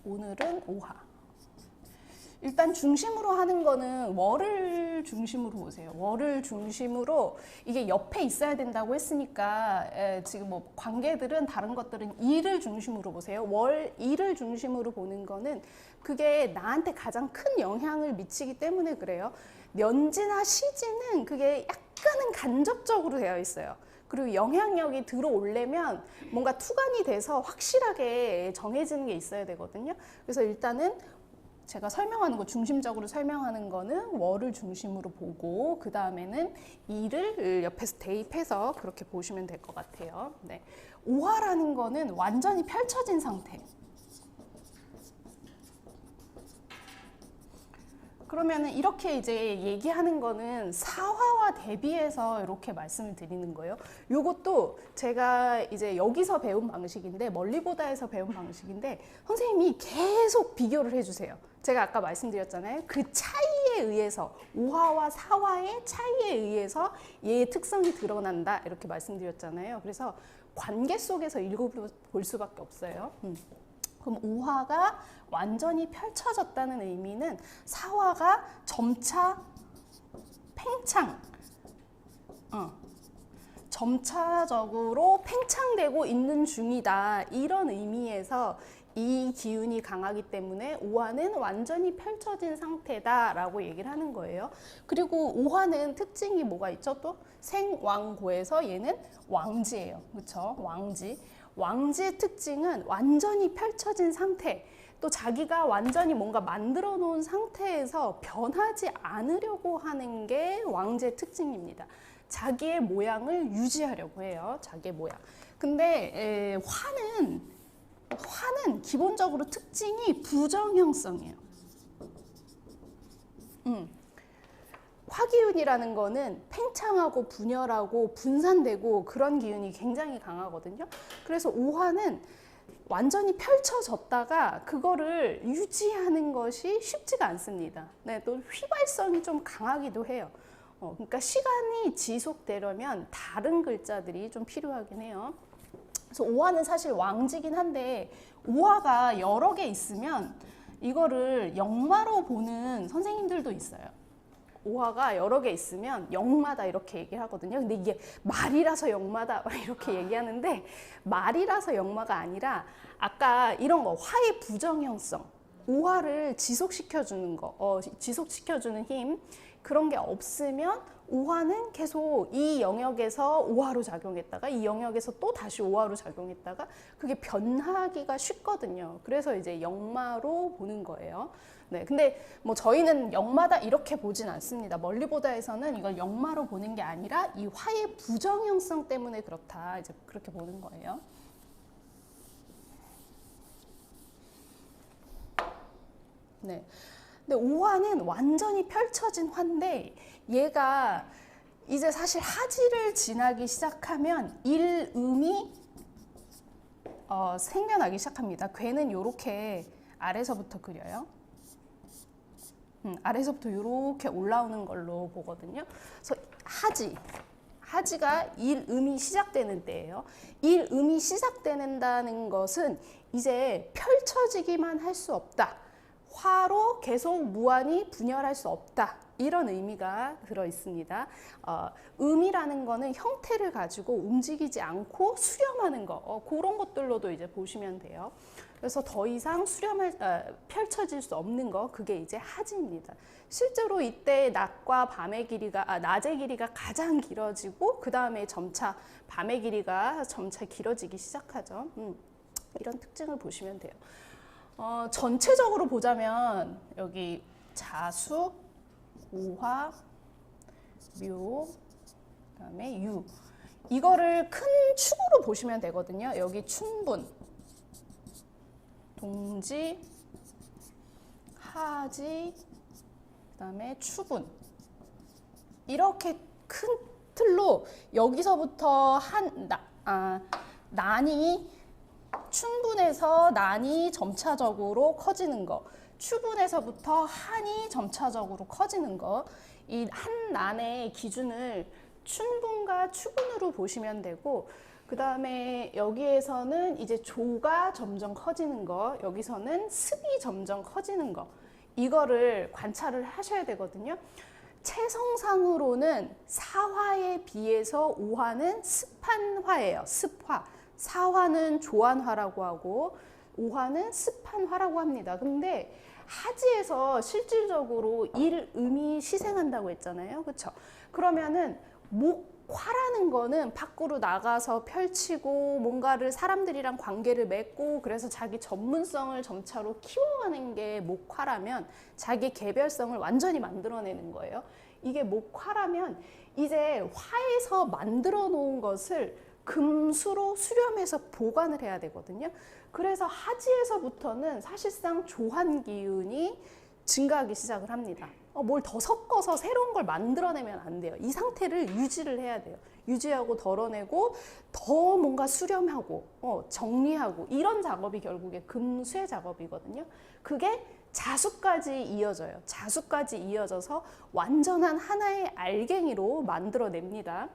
오늘은 오하. 일단 중심으로 하는 거는 월을 중심으로 보세요. 월을 중심으로 이게 옆에 있어야 된다고 했으니까 지금 뭐 관계들은 다른 것들은 일을 중심으로 보세요. 월 일을 중심으로 보는 거는 그게 나한테 가장 큰 영향을 미치기 때문에 그래요. 년지나 시지는 그게 약간은 간접적으로 되어 있어요. 그리고 영향력이 들어오려면 뭔가 투관이 돼서 확실하게 정해지는 게 있어야 되거든요. 그래서 일단은 제가 설명하는 거, 중심적으로 설명하는 거는 월을 중심으로 보고 그 다음에는 일을 옆에서 대입해서 그렇게 보시면 될 것 같아요. 네. 오화라는 거는 완전히 펼쳐진 상태. 그러면은 이렇게 이제 얘기하는 거는 사화와 대비해서 이렇게 말씀을 드리는 거예요. 요것도 제가 이제 여기서 배운 방식인데, 멀리보다에서 배운 방식인데, 선생님이 계속 비교를 해주세요. 제가 아까 말씀드렸잖아요. 그 차이에 의해서, 오화와 사화의 차이에 의해서 얘의 특성이 드러난다. 이렇게 말씀드렸잖아요. 그래서 관계 속에서 읽어볼 수밖에 없어요. 그럼 오화가 완전히 펼쳐졌다는 의미는 사화가 점차 팽창, 점차적으로 팽창되고 있는 중이다. 이런 의미에서 이 기운이 강하기 때문에 오화는 완전히 펼쳐진 상태다라고 얘기를 하는 거예요. 그리고 오화는 특징이 뭐가 있죠? 또 생왕고에서 얘는 왕지예요. 그렇죠? 왕지. 왕지의 특징은 완전히 펼쳐진 상태, 또 자기가 완전히 뭔가 만들어 놓은 상태에서 변하지 않으려고 하는 게 왕지의 특징입니다. 자기의 모양을 유지하려고 해요. 자기의 모양. 근데 화는 기본적으로 특징이 부정형성이에요. 화기운이라는 거는 팽창하고 분열하고 분산되고 그런 기운이 굉장히 강하거든요. 그래서 오화는 완전히 펼쳐졌다가 그거를 유지하는 것이 쉽지가 않습니다. 네, 또 휘발성이 좀 강하기도 해요. 그러니까 시간이 지속되려면 다른 글자들이 좀 필요하긴 해요. 그래서 오화는 사실 왕지긴 한데 오화가 여러 개 있으면 이거를 역마로 보는 선생님들도 있어요. 오화가 여러 개 있으면 역마다 이렇게 얘기를 하거든요. 근데 이게 말이라서 역마다 이렇게 얘기하는데 말이라서 역마가 아니라 아까 이런 거 화의 부정형성, 오화를 지속시켜주는 거, 지속시켜주는 힘 그런 게 없으면 오화는 계속 이 영역에서 오화로 작용했다가 이 영역에서 또 다시 오화로 작용했다가 그게 변하기가 쉽거든요. 그래서 이제 역마로 보는 거예요. 네, 근데 뭐 저희는 역마다 이렇게 보진 않습니다. 멀리보다에서는 이걸 역마로 보는 게 아니라 이 화의 부정형성 때문에 그렇다. 이제 그렇게 보는 거예요. 네. 근데 오화는 완전히 펼쳐진 화인데 얘가 이제 사실 하지를 지나기 시작하면 일음이 생겨나기 시작합니다. 괴는 이렇게 아래서부터 그려요. 아래서부터 이렇게 올라오는 걸로 보거든요. 그래서 하지가 일음이 시작되는 때예요. 일음이 시작된다는 것은 이제 펼쳐지기만 할 수 없다. 화로 계속 무한히 분열할 수 없다. 이런 의미가 들어 있습니다. 음이라는 거는 형태를 가지고 움직이지 않고 수렴하는 거, 그런 것들로도 이제 보시면 돼요. 그래서 더 이상 펼쳐질 수 없는 거, 그게 이제 하지입니다. 실제로 이때 낮의 길이가 가장 길어지고 그 다음에 점차 밤의 길이가 점차 길어지기 시작하죠. 이런 특징을 보시면 돼요. 전체적으로 보자면 여기 자숙, 오화, 묘, 그다음에 유 이거를 큰 축으로 보시면 되거든요. 여기 춘분, 동지, 하지, 그다음에 추분 이렇게 큰 틀로 여기서부터 난이 춘분에서 난이 점차적으로 커지는 거, 추분에서부터 한이 점차적으로 커지는 거, 이 한 난의 기준을 춘분과 추분으로 보시면 되고, 그 다음에 여기에서는 이제 조가 점점 커지는 거, 여기서는 습이 점점 커지는 거, 이거를 관찰을 하셔야 되거든요. 체성상으로는 사화에 비해서 5화는 습한 화예요. 습화. 4화는 조한화라고 하고 5화는 습한 화라고 합니다. 근데 하지에서 실질적으로 일음이 시생한다고 했잖아요. 그렇죠? 그러면은 목화라는 거는 밖으로 나가서 펼치고 뭔가를 사람들이랑 관계를 맺고 그래서 자기 전문성을 점차로 키워가는 게 목화라면 자기 개별성을 완전히 만들어내는 거예요. 이게 목화라면 이제 화에서 만들어 놓은 것을 금수로 수렴해서 보관을 해야 되거든요. 그래서 하지에서부터는 사실상 조한 기운이 증가하기 시작을 합니다. 뭘 더 섞어서 새로운 걸 만들어내면 안 돼요. 이 상태를 유지를 해야 돼요. 유지하고 덜어내고 더 뭔가 수렴하고 정리하고 이런 작업이 결국에 금수의 작업이거든요. 그게 자수까지 이어져요. 자수까지 이어져서 완전한 하나의 알갱이로 만들어냅니다.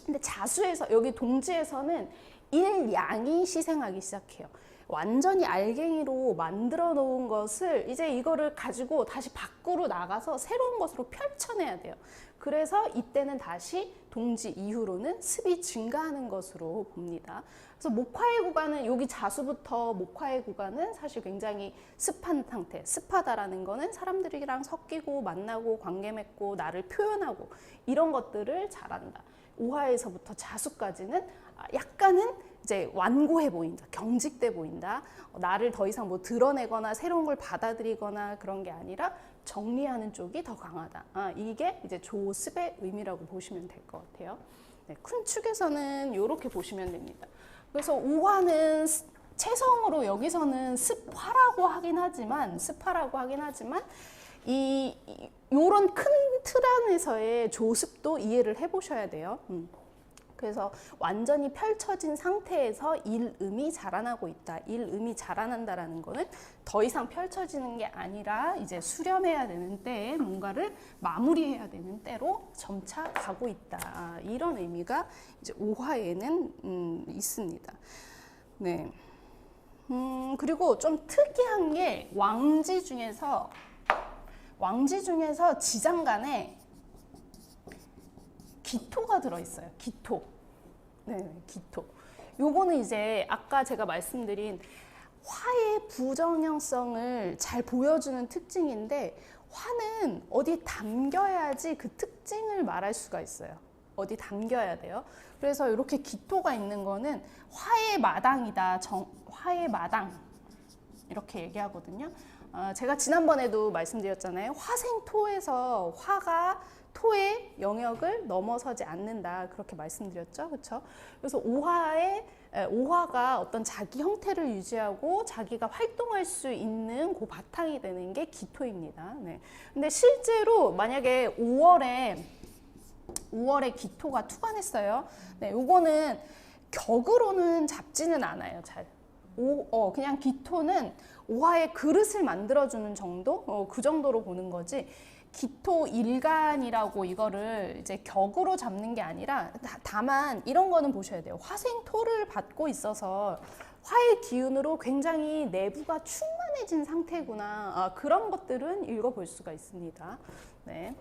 근데 자수에서 여기 동지에서는 일양이 시생하기 시작해요. 완전히 알갱이로 만들어 놓은 것을 이제 이거를 가지고 다시 밖으로 나가서 새로운 것으로 펼쳐내야 돼요. 그래서 이때는 다시 동지 이후로는 습이 증가하는 것으로 봅니다. 그래서 목화의 구간은 여기 자수부터 목화의 구간은 사실 굉장히 습한 상태, 습하다라는 거는 사람들이랑 섞이고 만나고 관계 맺고 나를 표현하고 이런 것들을 잘한다. 5화에서부터 자수까지는 약간은 이제 완고해 보인다, 경직돼 보인다. 나를 더 이상 뭐 드러내거나 새로운 걸 받아들이거나 그런 게 아니라 정리하는 쪽이 더 강하다. 이게 이제 조습의 의미라고 보시면 될 것 같아요. 네, 큰 축에서는 이렇게 보시면 됩니다. 그래서 5화는 체성으로 여기서는 습화라고 하긴 하지만 요런 큰 틀 안에서의 조습도 이해를 해보셔야 돼요. 그래서 완전히 펼쳐진 상태에서 일음이 자라나고 있다. 일음이 자라난다라는 거는 더 이상 펼쳐지는 게 아니라 이제 수렴해야 되는 때에 뭔가를 마무리해야 되는 때로 점차 가고 있다. 이런 의미가 이제 5화에는 있습니다. 네. 그리고 좀 특이한 게 왕지 중에서 지장간에 기토가 들어있어요. 기토. 네, 기토. 요거는 이제 아까 제가 말씀드린 화의 부정형성을 잘 보여주는 특징인데 화는 어디 담겨야지 그 특징을 말할 수가 있어요. 어디 담겨야 돼요. 그래서 이렇게 기토가 있는 거는 화의 마당이다. 화의 마당. 이렇게 얘기하거든요. 제가 지난번에도 말씀드렸잖아요. 화생토에서 화가 토의 영역을 넘어서지 않는다. 그렇게 말씀드렸죠. 그렇죠? 그래서 5화가 어떤 자기 형태를 유지하고 자기가 활동할 수 있는 그 바탕이 되는 게 기토입니다. 네. 근데 실제로 만약에 5월에 기토가 투관했어요. 네, 요거는 격으로는 잡지는 않아요. 잘. 그냥 기토는 5화의 그릇을 만들어주는 정도? 그 정도로 보는 거지. 기토 일간이라고 이거를 이제 격으로 잡는 게 아니라 다만 이런 거는 보셔야 돼요. 화생토를 받고 있어서 화의 기운으로 굉장히 내부가 충만해진 상태구나. 그런 것들은 읽어볼 수가 있습니다. 네.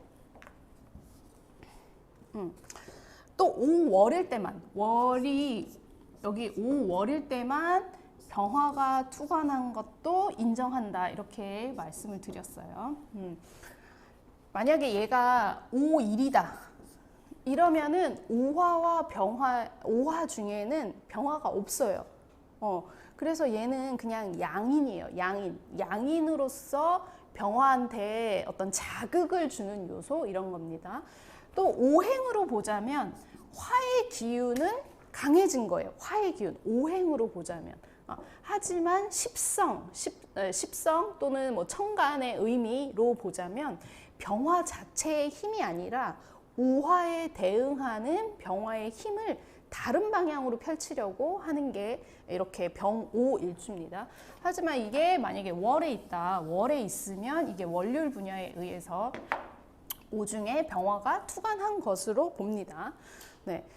또 5월일 때만 여기 5월일 때만 병화가 투관한 것도 인정한다. 이렇게 말씀을 드렸어요. 만약에 얘가 5일이다. 이러면은 5화 중에는 병화가 없어요. 그래서 얘는 그냥 양인이에요. 양인으로서 병화한테 어떤 자극을 주는 요소 이런 겁니다. 또 오행으로 보자면 화의 기운은 강해진 거예요. 화의 기운. 오행으로 보자면. 하지만 십성 또는 뭐 천간의 의미로 보자면 병화 자체의 힘이 아니라 5화에 대응하는 병화의 힘을 다른 방향으로 펼치려고 하는 게 이렇게 병오일주입니다. 하지만 이게 만약에 월에 있다. 월에 있으면 이게 원률 분야에 의해서 오중에 병화가 투관한 것으로 봅니다. 네.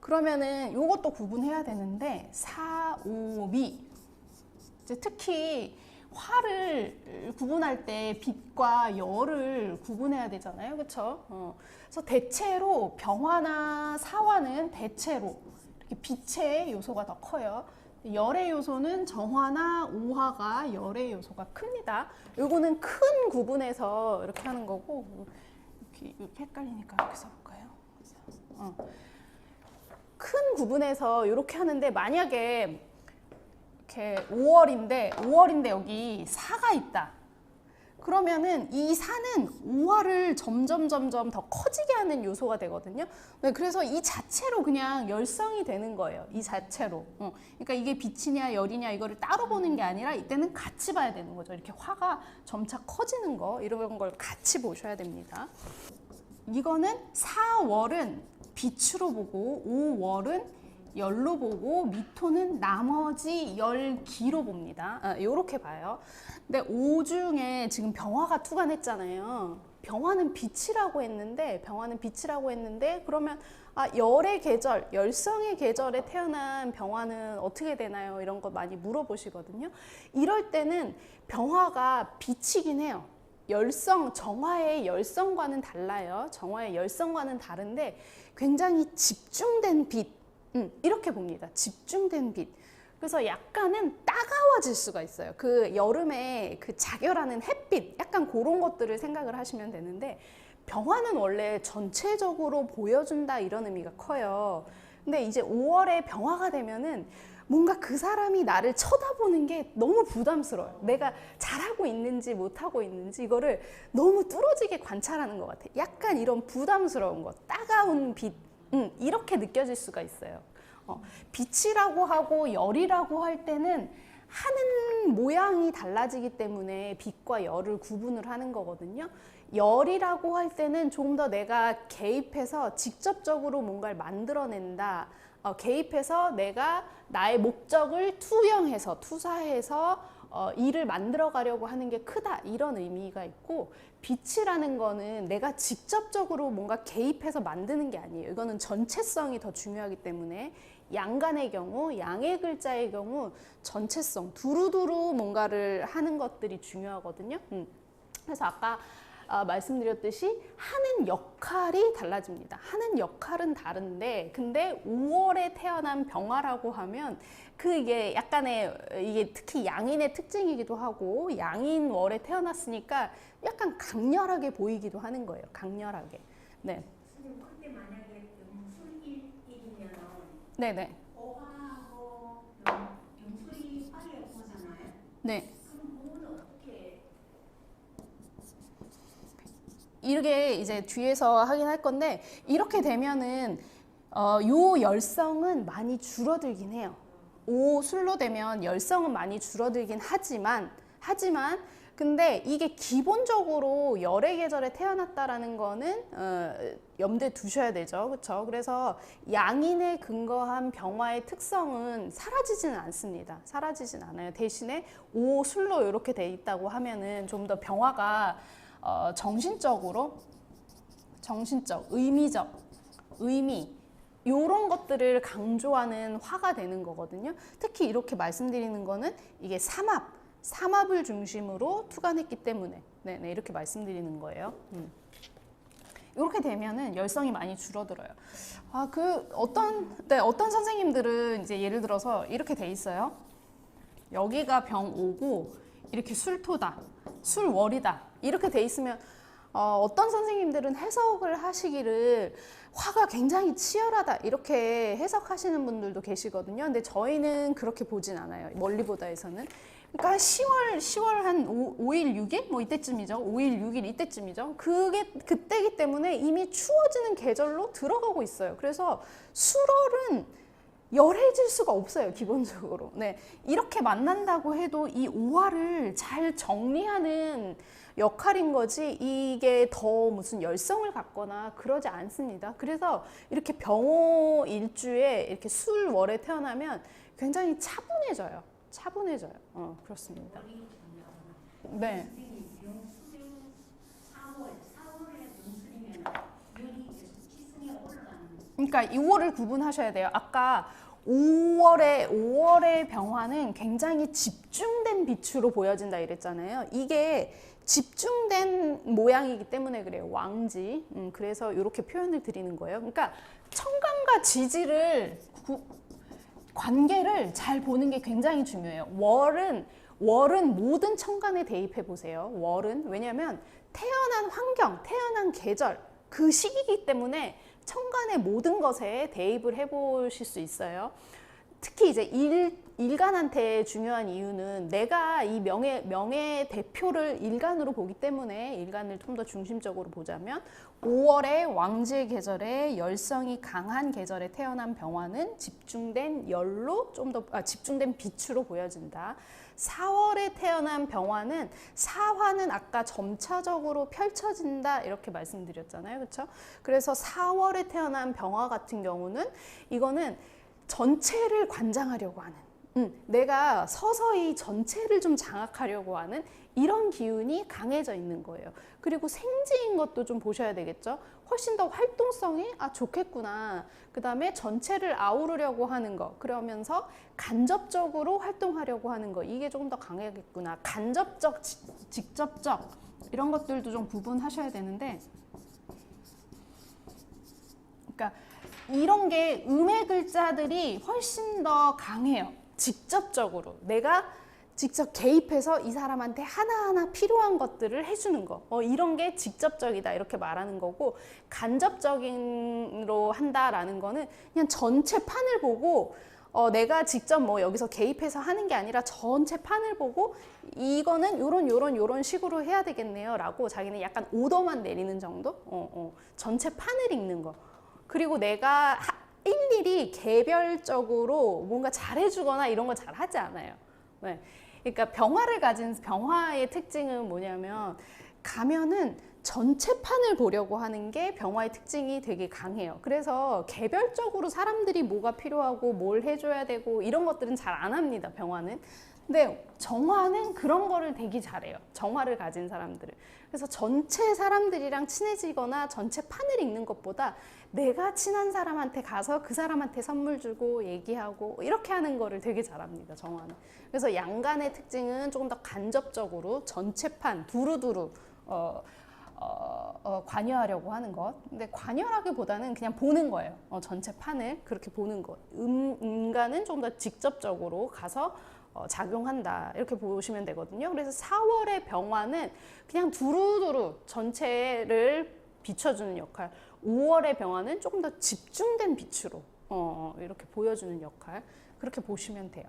그러면은 요것도 구분해야 되는데 사오미 이제 특히 화를 구분할 때 빛과 열을 구분해야 되잖아요, 그렇죠? 그래서 대체로 병화나 사화는 대체로 이렇게 빛의 요소가 더 커요. 열의 요소는 정화나 오화가 열의 요소가 큽니다. 요거는 큰 구분해서 이렇게 하는 거고 이렇게 헷갈리니까 이렇게 써볼까요? 큰 구분해서 이렇게 하는데 만약에 이렇게 5월인데 여기 사가 있다. 그러면은 이 사는 5화를 점점 더 커지게 하는 요소가 되거든요. 네, 그래서 이 자체로 그냥 열성이 되는 거예요. 이 자체로. 그러니까 이게 빛이냐 열이냐 이거를 따로 보는 게 아니라 이때는 같이 봐야 되는 거죠. 이렇게 화가 점차 커지는 거 이런 걸 같이 보셔야 됩니다. 이거는 4월은 빛으로 보고 5월은 열로 보고 미토는 나머지 열기로 봅니다. 이렇게 봐요. 근데 5 중에 지금 병화가 투관했잖아요. 병화는 빛이라고 했는데 그러면 열의 계절, 열성의 계절에 태어난 병화는 어떻게 되나요? 이런 거 많이 물어보시거든요. 이럴 때는 병화가 빛이긴 해요. 정화의 열성과는 달라요. 정화의 열성과는 다른데 굉장히 집중된 빛. 이렇게 봅니다. 집중된 빛. 그래서 약간은 따가워질 수가 있어요. 그 여름에 그 자결하는 햇빛, 약간 그런 것들을 생각을 하시면 되는데 병화는 원래 전체적으로 보여준다 이런 의미가 커요. 근데 이제 5월에 병화가 되면은 뭔가 그 사람이 나를 쳐다보는 게 너무 부담스러워요. 내가 잘하고 있는지 못하고 있는지 이거를 너무 뚫어지게 관찰하는 것 같아요. 약간 이런 부담스러운 것, 따가운 빛, 이렇게 느껴질 수가 있어요. 빛이라고 하고 열이라고 할 때는 하는 모양이 달라지기 때문에 빛과 열을 구분을 하는 거거든요. 열이라고 할 때는 좀 더 내가 개입해서 직접적으로 뭔가를 만들어낸다. 개입해서 내가 나의 목적을 투사해서 일을 만들어 가려고 하는 게 크다 이런 의미가 있고, 빛이라는 거는 내가 직접적으로 뭔가 개입해서 만드는 게 아니에요. 이거는 전체성이 더 중요하기 때문에 양간의 경우, 양의 글자의 경우 전체성, 두루두루 뭔가를 하는 것들이 중요하거든요. 그래서 아까 말씀드렸듯이 하는 역할이 달라집니다. 하는 역할은 다른데 근데 5월에 태어난 병화라고 하면 그게 약간의 이게 특히 양인의 특징이기도 하고 양인월에 태어났으니까 약간 강렬하게 보이기도 하는 거예요. 강렬하게. 네. 그때 만약에 영술일이면 네네. 오하고 영술이 빨리 오잖아요. 네. 그럼 그거는 어떻게? 이렇게 이제 뒤에서 하긴 할 건데 이렇게 되면은 요 열성은 많이 줄어들긴 해요. 오술로 되면 열성은 많이 줄어들긴 하지만 근데 이게 기본적으로 열의 계절에 태어났다라는 거는 염두에 두셔야 되죠. 그렇죠? 그래서 양인에 근거한 병화의 특성은 사라지지는 않습니다. 사라지진 않아요. 대신에 오술로 이렇게 돼 있다고 하면은 좀 더 병화가 정신적, 의미적, 의미 이런 것들을 강조하는 화가 되는 거거든요. 특히 이렇게 말씀드리는 거는 이게 삼합을 중심으로 투관했기 때문에 네, 이렇게 말씀드리는 거예요. 이렇게 되면은 열성이 많이 줄어들어요. 어떤 선생님들은 이제 예를 들어서 이렇게 돼 있어요. 여기가 병오고 이렇게 술토다, 술월이다 이렇게 돼 있으면 어떤 선생님들은 해석을 하시기를 화가 굉장히 치열하다 이렇게 해석하시는 분들도 계시거든요. 근데 저희는 그렇게 보진 않아요. 멀리보다에서는. 그러니까 10월 한 5일, 6일? 뭐 이때쯤이죠. 5일, 6일 이때쯤이죠. 그게 그때기 때문에 이미 추워지는 계절로 들어가고 있어요. 그래서 술월은 열해질 수가 없어요. 기본적으로. 네, 이렇게 만난다고 해도 이 오화를 잘 정리하는 역할인 거지 이게 더 무슨 열성을 갖거나 그러지 않습니다. 그래서 이렇게 병호 일주에 이렇게 술월에 태어나면 굉장히 차분해져요. 그렇습니다. 네. 그러니까 2월을 구분하셔야 돼요. 아까 5월의 병화는 굉장히 집중된 빛으로 보여진다 이랬잖아요. 이게 집중된 모양이기 때문에 그래요. 왕지. 그래서 이렇게 표현을 드리는 거예요. 그러니까 천간과 지지를 관계를 잘 보는 게 굉장히 중요해요. 월은 모든 천간에 대입해 보세요. 월은 왜냐하면 태어난 환경, 태어난 계절 그 시기이기 때문에 천간의 모든 것에 대입을 해보실 수 있어요. 특히 이제 일간한테 중요한 이유는 내가 이 명예 대표를 일간으로 보기 때문에 일간을 좀 더 중심적으로 보자면 5월의 왕지의 계절에 열성이 강한 계절에 태어난 병화는 집중된 열로 좀 더 집중된 빛으로 보여진다. 4월에 태어난 병화는 사화는 아까 점차적으로 펼쳐진다 이렇게 말씀드렸잖아요. 그렇죠? 그래서 4월에 태어난 병화 같은 경우는 이거는 전체를 관장하려고 하는 내가 서서히 전체를 좀 장악하려고 하는 이런 기운이 강해져 있는 거예요. 그리고 생지인 것도 좀 보셔야 되겠죠. 훨씬 더 활동성이 좋겠구나. 그 다음에 전체를 아우르려고 하는 거. 그러면서 간접적으로 활동하려고 하는 거. 이게 조금 더 강하겠구나. 간접적, 직접적 이런 것들도 좀 구분하셔야 되는데 그러니까 이런 게 음의 글자들이 훨씬 더 강해요. 직접적으로 내가 직접 개입해서 이 사람한테 하나하나 필요한 것들을 해주는 거 이런 게 직접적이다 이렇게 말하는 거고 간접적으로 한다라는 거는 그냥 전체 판을 보고 내가 직접 뭐 여기서 개입해서 하는 게 아니라 전체 판을 보고 이거는 요런 식으로 해야 되겠네요 라고 자기는 약간 오더만 내리는 정도 전체 판을 읽는 거 그리고 내가 일일이 개별적으로 뭔가 잘해주거나 이런 거 잘 하지 않아요. 네. 그러니까 병화를 가진 병화의 특징은 뭐냐면 가면은 전체 판을 보려고 하는 게 병화의 특징이 되게 강해요. 그래서 개별적으로 사람들이 뭐가 필요하고 뭘 해줘야 되고 이런 것들은 잘 안 합니다. 병화는. 근데 정화는 그런 거를 되게 잘해요. 정화를 가진 사람들은. 그래서 전체 사람들이랑 친해지거나 전체 판을 읽는 것보다 내가 친한 사람한테 가서 그 사람한테 선물 주고 얘기하고 이렇게 하는 거를 되게 잘합니다. 정화는. 그래서 양간의 특징은 조금 더 간접적으로 전체판 두루두루 관여하려고 하는 것. 근데 관여라기보다는 그냥 보는 거예요. 전체 판을 그렇게 보는 것. 음간은 조금 더 직접적으로 가서 작용한다 이렇게 보시면 되거든요. 그래서 4월의 병화는 그냥 두루두루 전체를 비춰주는 역할, 5월의 병화는 조금 더 집중된 빛으로 이렇게 보여주는 역할 그렇게 보시면 돼요.